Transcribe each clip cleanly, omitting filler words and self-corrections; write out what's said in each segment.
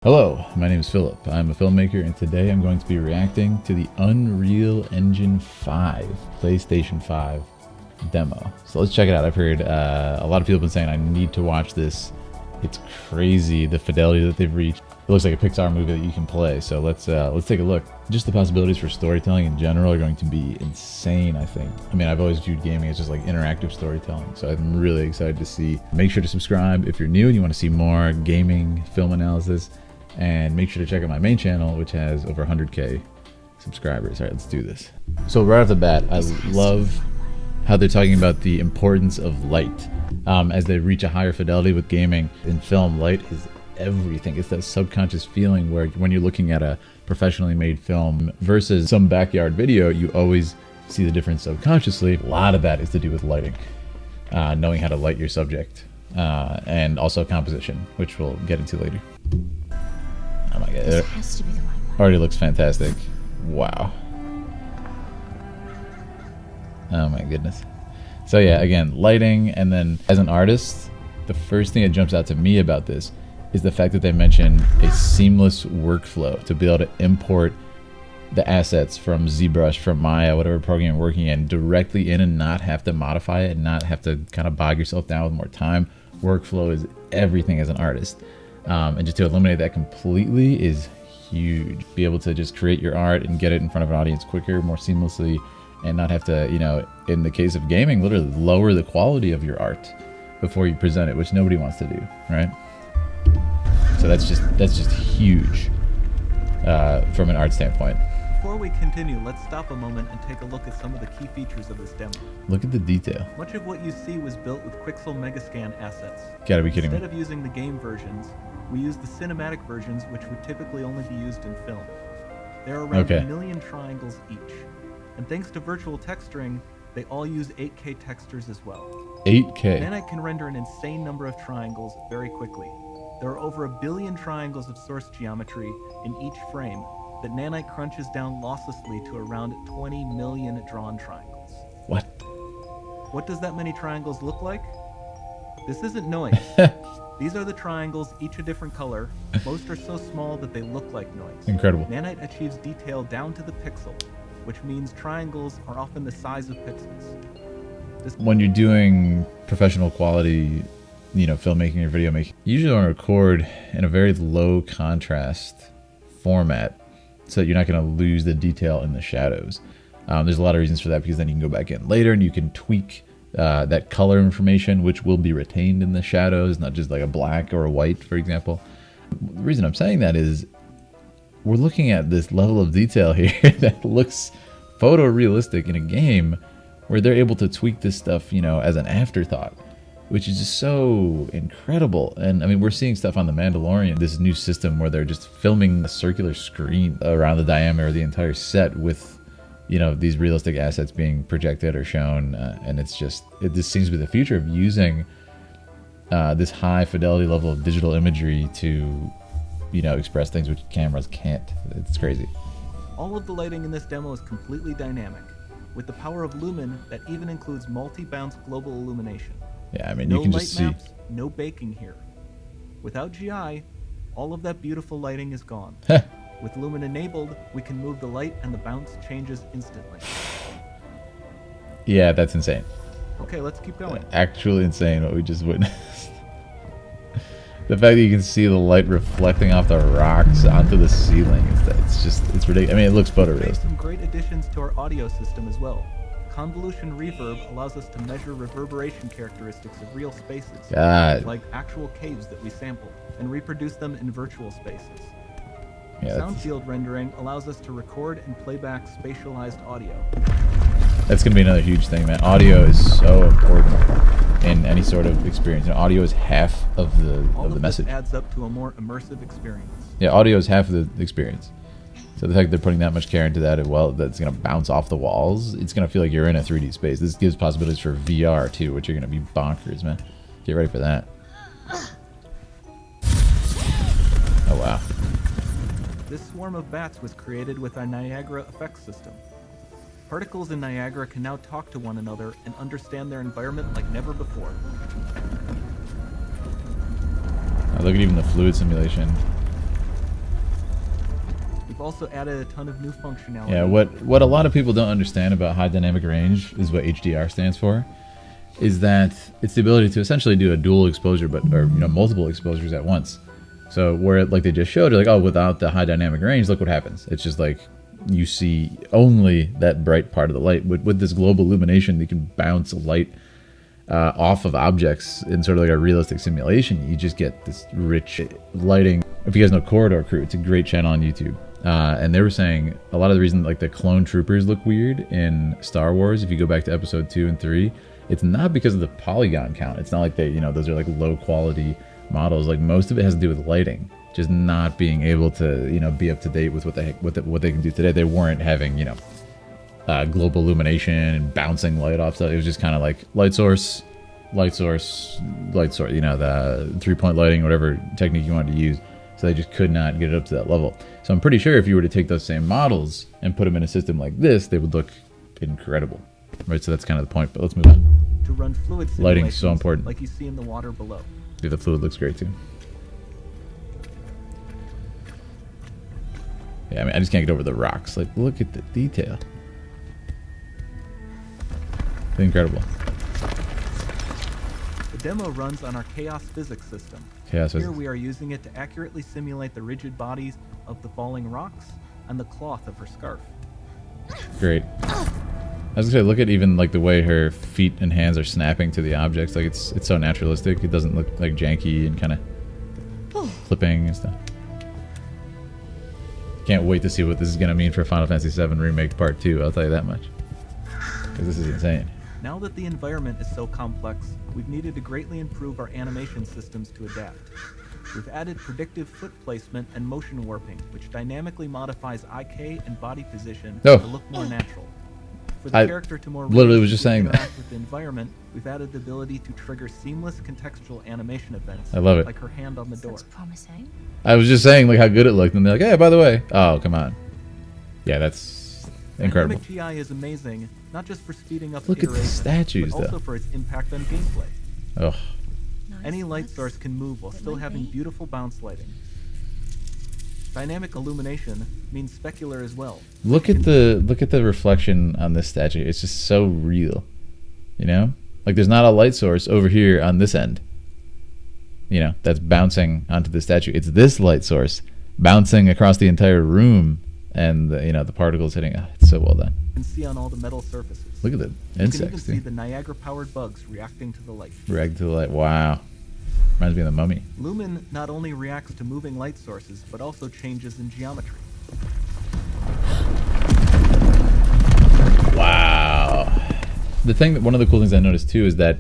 Hello, my name is Philip. I'm a filmmaker, and today I'm going to be reacting to the Unreal Engine 5 PlayStation 5 demo. So let's check it out. I've heard a lot of people have been saying I need to watch this. It's crazy, the fidelity that they've reached. It looks like a Pixar movie that you can play. So let's take a look. Just the possibilities for storytelling in general are going to be insane, I think. I mean, I've always viewed gaming as just like interactive storytelling, so I'm really excited to see. Make sure to subscribe if you're new and you want to see more gaming film analysis. And make sure to check out my main channel, which has over 100K subscribers. All right, let's do this. So right off the bat, I love how they're talking about the importance of light. As they reach a higher fidelity with gaming in film, light is everything. It's that subconscious feeling where when you're looking at a professionally made film versus some backyard video, you always see the difference subconsciously. A lot of that is to do with lighting, knowing how to light your subject, and also composition, which we'll get into later. Oh my god, it has to be the right one. Already looks fantastic. Wow. Oh my goodness. So yeah, again, lighting, and then as an artist, the first thing that jumps out to me about this is the fact that they mention a seamless workflow to be able to import the assets from ZBrush, from Maya, whatever program you're working in, directly in and not have to modify it and not have to kind of bog yourself down with more time. Workflow is everything as an artist. And just to eliminate that completely is huge. Be able to just create your art and get it in front of an audience quicker, more seamlessly, and not have to, you know, in the case of gaming, literally lower the quality of your art before you present it, which nobody wants to do, right? So that's just huge from an art standpoint. Before we continue, let's stop a moment and take a look at some of the key features of this demo. Look at the detail. Much of what you see was built with Quixel Megascan assets. Gotta be kidding me. Instead of using the game versions, we use the cinematic versions, which would typically only be used in film. There are around 1 million triangles each. And thanks to virtual texturing, they all use 8K textures as well. 8K? Nanite can render an insane number of triangles very quickly. There are over 1 billion triangles of source geometry in each frame that Nanite crunches down losslessly to around 20 million drawn triangles. What? What does that many triangles look like? This isn't noise. These are the triangles, each a different color. Most are so small that they look like noise. Incredible. Nanite achieves detail down to the pixel, which means triangles are often the size of pixels. When you're doing professional quality, you know, filmmaking or video making, you usually want to record in a very low contrast format so that you're not going to lose the detail in the shadows. There's a lot of reasons for that, because then you can go back in later and you can tweak that color information, which will be retained in the shadows, not just like a black or a white, for example. The reason I'm saying that is we're looking at this level of detail here that looks photorealistic in a game where they're able to tweak this stuff, you know, as an afterthought, which is just so incredible. And I mean, we're seeing stuff on The Mandalorian, this new system where they're just filming a circular screen around the diameter of the entire set with, you know, these realistic assets being projected or shown. And it's just, this seems to be the future of using this high fidelity level of digital imagery to, you know, express things which cameras can't. It's crazy. All of the lighting in this demo is completely dynamic, with the power of Lumen that even includes multi-bounce global illumination. Yeah, I mean, you can just see. Maps, no baking here. Without GI, all of that beautiful lighting is gone. With Lumen enabled, we can move the light and the bounce changes instantly. Yeah, that's insane. Okay, let's keep going. Actually insane what we just witnessed. The fact that you can see the light reflecting off the rocks onto the ceiling, it's ridiculous. I mean, it looks We've made photorealistic. some great additions to our audio system as well. Convolution reverb allows us to measure reverberation characteristics of real spaces, like actual caves that we sample, and reproduce them in virtual spaces. Yeah, Sound field rendering allows us to record and playback spatialized audio. That's going to be another huge thing, man. Audio is so important in any sort of experience. You know, audio is half of the message. This adds up to a more immersive experience. Yeah, audio is half of the experience. So the fact that they're putting that much care into that, well, that's going to bounce off the walls, it's going to feel like you're in a 3D space. This gives possibilities for VR too, which are going to be bonkers, man. Get ready for that. Oh wow. This swarm of bats was created with our Niagara effects system. Particles in Niagara can now talk to one another and understand their environment like never before. Oh, look at even the fluid simulation. We've also added a ton of new functionality. Yeah, what a lot of people don't understand about high dynamic range is what HDR stands for, is that it's the ability to essentially do a dual exposure, or multiple exposures at once. So where like they just showed, like, oh, without the high dynamic range, look what happens. It's just like you see only that bright part of the light. With this global illumination, you can bounce light off of objects in sort of like a realistic simulation. You just get this rich lighting. If you guys know Corridor Crew, it's a great channel on YouTube. And they were saying a lot of the reason like the clone troopers look weird in Star Wars, if you go back to episode 2 and 3, it's not because of the polygon count. It's not like they, those are like low quality models. Like most of it has to do with lighting, just not being able to, be up to date with what they can do today. They weren't having, global illumination and bouncing light off stuff. It was just kind of like light source, the 3-point lighting, whatever technique you wanted to use. So they just could not get it up to that level. So I'm pretty sure if you were to take those same models and put them in a system like this, they would look incredible. Right, so that's kind of the point, but let's move on. To run fluid lighting is so important. Like you see in the water below. Yeah, the fluid looks great too. Yeah, I mean, I just can't get over the rocks. Like, look at the detail. Incredible. The demo runs on our chaos physics system. Chaos Here physics. we are using it to accurately simulate the rigid bodies of the falling rocks and the cloth of her scarf. Great. I was gonna say, look at even like the way her feet and hands are snapping to the objects. Like it's so naturalistic. It doesn't look like janky and kind of flipping and stuff. Can't wait to see what this is gonna mean for Final Fantasy VII Remake Part 2. I'll tell you that much. Because this is insane. Now that the environment is so complex, we've needed to greatly improve our animation systems to adapt. We've added predictive foot placement and motion warping, which dynamically modifies IK and body position to look more natural. For the character to more literally was just saying that. Interact with the environment, we've added the ability to trigger seamless contextual animation events. I love it. Like her hand on the door. That's promising. I was just saying like how good it looked, and they're like, hey, by the way, oh come on, yeah, that's incredible. Dynamic GI is amazing, not just for speeding up Look at the statues, but also though. for its impact on gameplay. Oh, Nice. Any light Looks source can move while it still might having be. beautiful bounce lighting. Dynamic illumination means specular as well. look at the reflection on this statue. It's just so real, Like there's not a light source over here on this end, that's bouncing onto the statue. It's this light source bouncing across the entire room, and the particles hitting. Oh, it's so well done. You can see on all the metal surfaces. Look at the You can even insects, see dude. the Niagara-powered bugs reacting to the light. React to the light. Wow, reminds me of the Mummy. Lumen not only reacts to moving light sources, but also changes in geometry. Wow. One of the cool things I noticed too is that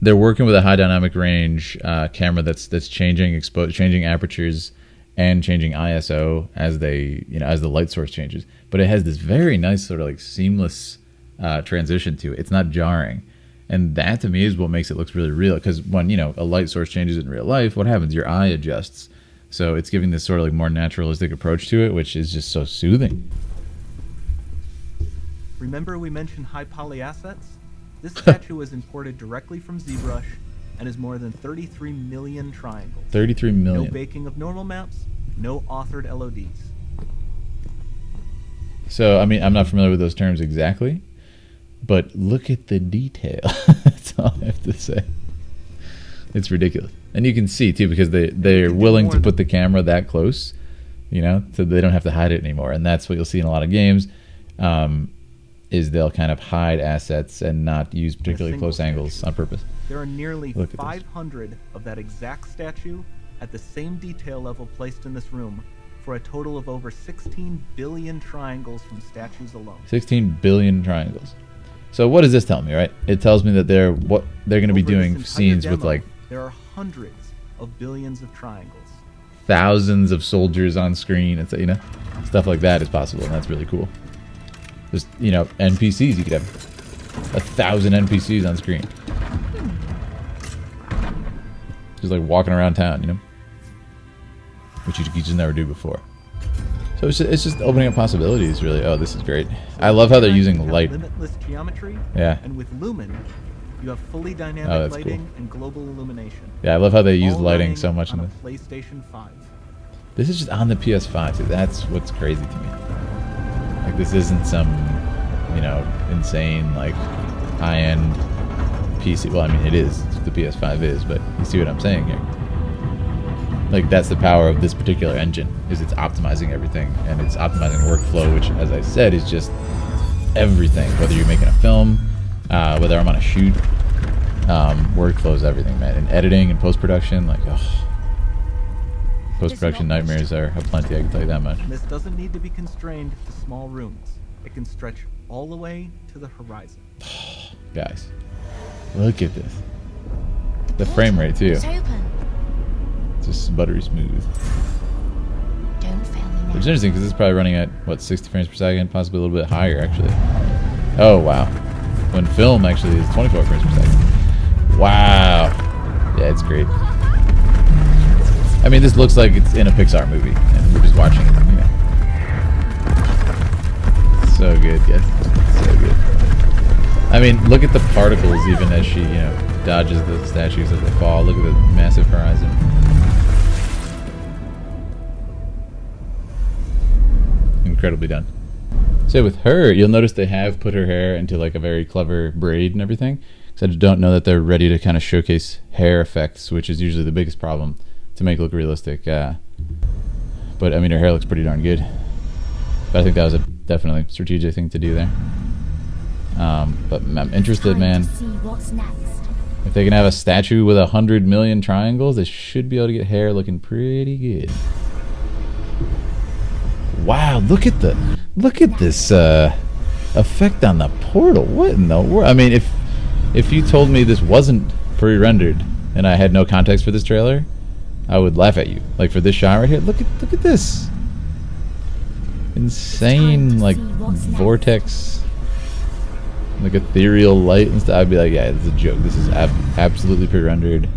they're working with a high dynamic range camera that's changing apertures and changing ISO as as the light source changes. But it has this very nice sort of like seamless transition to it. It's not jarring. And that to me is what makes it look really real. Because when a light source changes in real life, what happens? Your eye adjusts. So it's giving this sort of like more naturalistic approach to it, which is just so soothing. Remember we mentioned high poly assets? This statue was imported directly from ZBrush and is more than 33 million triangles. 33 million. No baking of normal maps, no authored LODs. So, I mean, I'm not familiar with those terms exactly, but look at the detail. That's all I have to say. It's ridiculous. And you can see, too, because they're willing to put the camera that close, so they don't have to hide it anymore. And that's what you'll see in a lot of games, is they'll kind of hide assets and not use particularly close angles on purpose. There are nearly Look at this. 500 of that exact statue at the same detail level placed in this room for a total of over 16 billion triangles from statues alone. 16 billion triangles. So what does this tell me, right? It tells me that they're going to be Over doing this entire scenes with demo, like there are hundreds of billions of triangles. thousands of soldiers on screen, and stuff like that is possible, and that's really cool. Just NPCs, you could have 1,000 NPCs on screen, just like walking around town, which you just never do before. So it's just opening up possibilities, really. Oh, this is great. I love how they're using light. Limitless geometry. Yeah. And with Lumen, you have fully Oh, dynamic that's lighting cool. and global illumination. Yeah, I love how they use All lighting running so much in on this. a PlayStation 5. This is just on the PS5, so that's what's crazy to me. Like, this isn't some, you know, insane, like, high-end PC. Well, I mean, it is. The PS5 is, but you see what I'm saying here. Like, that's the power of this particular engine, is it's optimizing everything, and it's optimizing workflow, which, as I said, is just everything. Whether you're making a film, whether I'm on a shoot, workflow is everything, man. And editing and post-production, like, ugh. Post-production nightmares are aplenty, I can tell you that much. This doesn't need to be constrained to small rooms. It can stretch all the way to the horizon. Guys, look at this. The frame rate, too. It's open. It's just buttery smooth. Don't fail me now. Which is interesting, because it's probably running at, what, 60 frames per second? Possibly a little bit higher, actually. Oh, wow. When film, actually, is 24 frames per second. Wow. Yeah, it's great. I mean, this looks like it's in a Pixar movie, and we're just watching it, you know. So good, yes. So good. I mean, look at the particles, even as she, you know, dodges the statues as they fall. Look at the massive horizon. Incredibly done. So with her, you'll notice they have put her hair into like a very clever braid and everything. Because I don't know that they're ready to kind of showcase hair effects, which is usually the biggest problem to make it look realistic. But I mean, her hair looks pretty darn good. But I think that was a definitely strategic thing to do there. But I'm interested, man. If they can have a statue with 100 million triangles, they should be able to get hair looking pretty good. Wow, look at this effect on the portal. What in the world? I mean, if you told me this wasn't pre-rendered and I had no context for this trailer, I would laugh at you. Like, for this shot right here, look at this insane, like, vortex, like ethereal light and stuff. I'd be like, yeah, this is a joke. This is absolutely pre-rendered.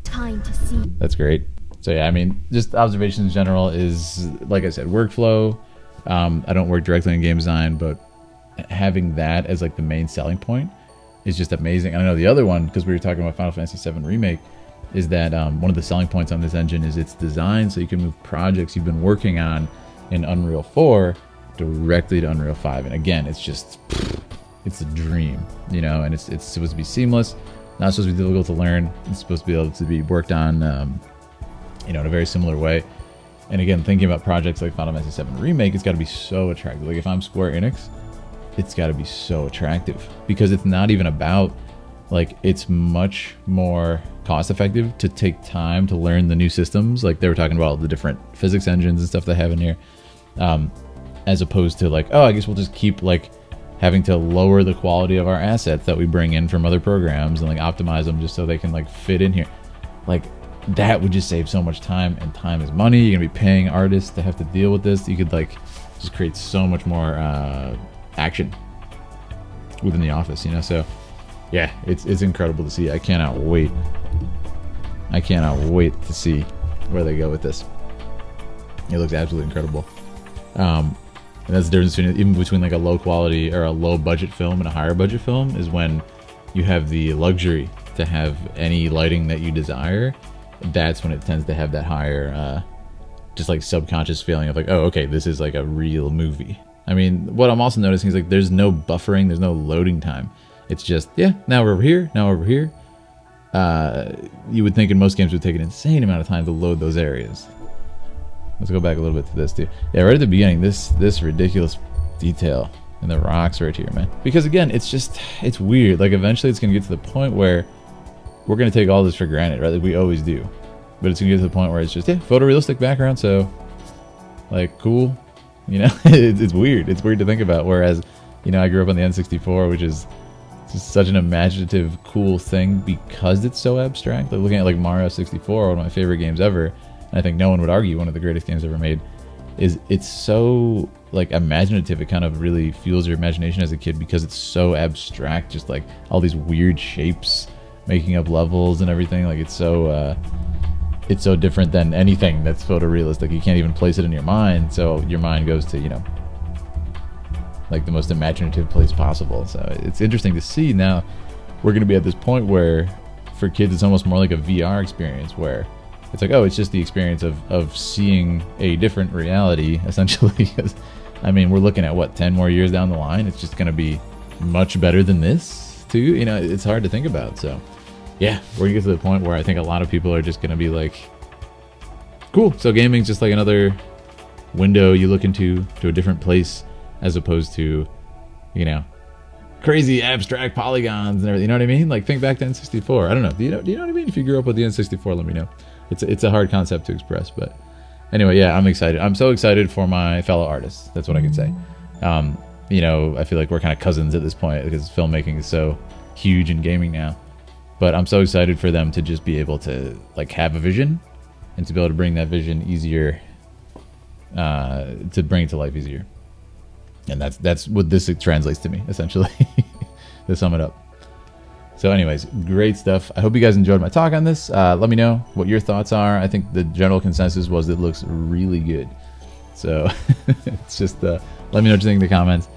Time to see. That's great. So yeah, I mean, just observations in general is, like I said, workflow. I don't work directly in game design, but having that as like the main selling point is just amazing. And I know the other one, because we were talking about Final Fantasy VII Remake, is that one of the selling points on this engine is its design, so you can move projects you've been working on in Unreal 4 directly to Unreal 5. And again, it's just, it's a dream, you know, and it's supposed to be seamless, not supposed to be difficult to learn. It's supposed to be able to be worked on, you know, in a very similar way. And again, thinking about projects like Final Fantasy VII Remake, it's got to be so attractive. Like, if I'm Square Enix, it's got to be so attractive, because it's not even about, like, it's much more cost effective to take time to learn the new systems. Like, they were talking about the different physics engines and stuff they have in here, as opposed to like, oh, I guess we'll just keep like having to lower the quality of our assets that we bring in from other programs and like optimize them just so they can like fit in here. Like, that would just save so much time, and time is money. You're gonna be paying artists to have to deal with this. You could like just create so much more action within the office, you know. So yeah, it's incredible to see. I cannot wait to see where they go with this. It looks absolutely incredible. And that's the difference between like a low quality or a low budget film and a higher budget film, is when you have the luxury to have any lighting that you desire. That's when it tends to have that higher just like subconscious feeling of like, oh, okay, this is like a real movie. I mean, what I'm also noticing is like there's no buffering, there's no loading time. It's just, yeah, now we're over here, now we're over here. You would think in most games it would take an insane amount of time to load those areas. Let's go back a little bit to this too. Yeah, right at the beginning, this ridiculous detail in the rocks right here, man. Because again, it's weird. Like, eventually it's gonna get to the point where we're gonna take all this for granted, right? Like we always do. But it's gonna get to the point where it's just, yeah, photorealistic background, so like, cool. You know, it's weird. It's weird to think about. Whereas, you know, I grew up on the N64, which is just such an imaginative, cool thing because it's so abstract. Like, looking at like Mario 64, one of my favorite games ever, and I think no one would argue one of the greatest games ever made, is it's so like imaginative. It kind of really fuels your imagination as a kid because it's so abstract, just like all these weird shapes making up levels and everything. Like, it's so different than anything that's photorealistic. You can't even place it in your mind, so your mind goes to, you know, like the most imaginative place possible. So it's interesting to see now we're going to be at this point where for kids it's almost more like a VR experience, where it's like, oh, it's just the experience of seeing a different reality, essentially. Because, I mean, we're looking at, what, 10 more years down the line? It's just going to be much better than this, too. You know, it's hard to think about. So, yeah, we're going to get to the point where I think a lot of people are just going to be like, cool, so gaming's just like another window you look into to a different place, as opposed to, you know, crazy abstract polygons and everything. You know what I mean? Like, think back to N64. I don't know. Do you know what I mean? If you grew up with the N64, let me know. It's a hard concept to express, but anyway, yeah, I'm excited. I'm so excited for my fellow artists. That's what I can say. You know, I feel like we're kind of cousins at this point because filmmaking is so huge in gaming now. But I'm so excited for them to just be able to like have a vision and to be able to bring that vision easier, to bring it to life easier. And that's what this translates to me, essentially, to sum it up. So anyways, great stuff. I hope you guys enjoyed my talk on this. Let me know what your thoughts are. I think the general consensus was it looks really good. So it's just, let me know what you think in the comments.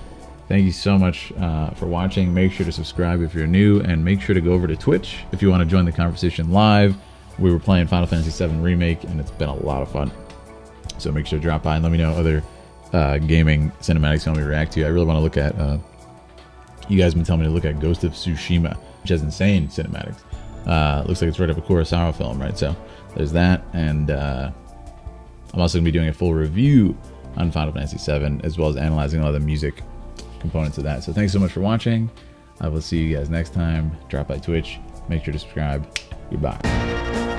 Thank you so much for watching. Make sure to subscribe if you're new, and make sure to go over to Twitch if you want to join the conversation live. We were playing Final Fantasy VII Remake, and it's been a lot of fun. So make sure to drop by and let me know other gaming cinematics you want me to react to. I really want to look at, you guys have been telling me to look at Ghost of Tsushima, which has insane cinematics. Looks like it's right up a Kurosawa film, right? So there's that, and I'm also going to be doing a full review on Final Fantasy VII, as well as analyzing all the music components of that. So thanks so much for watching. I will see you guys next time. Drop by Twitch. Make sure to subscribe. Goodbye.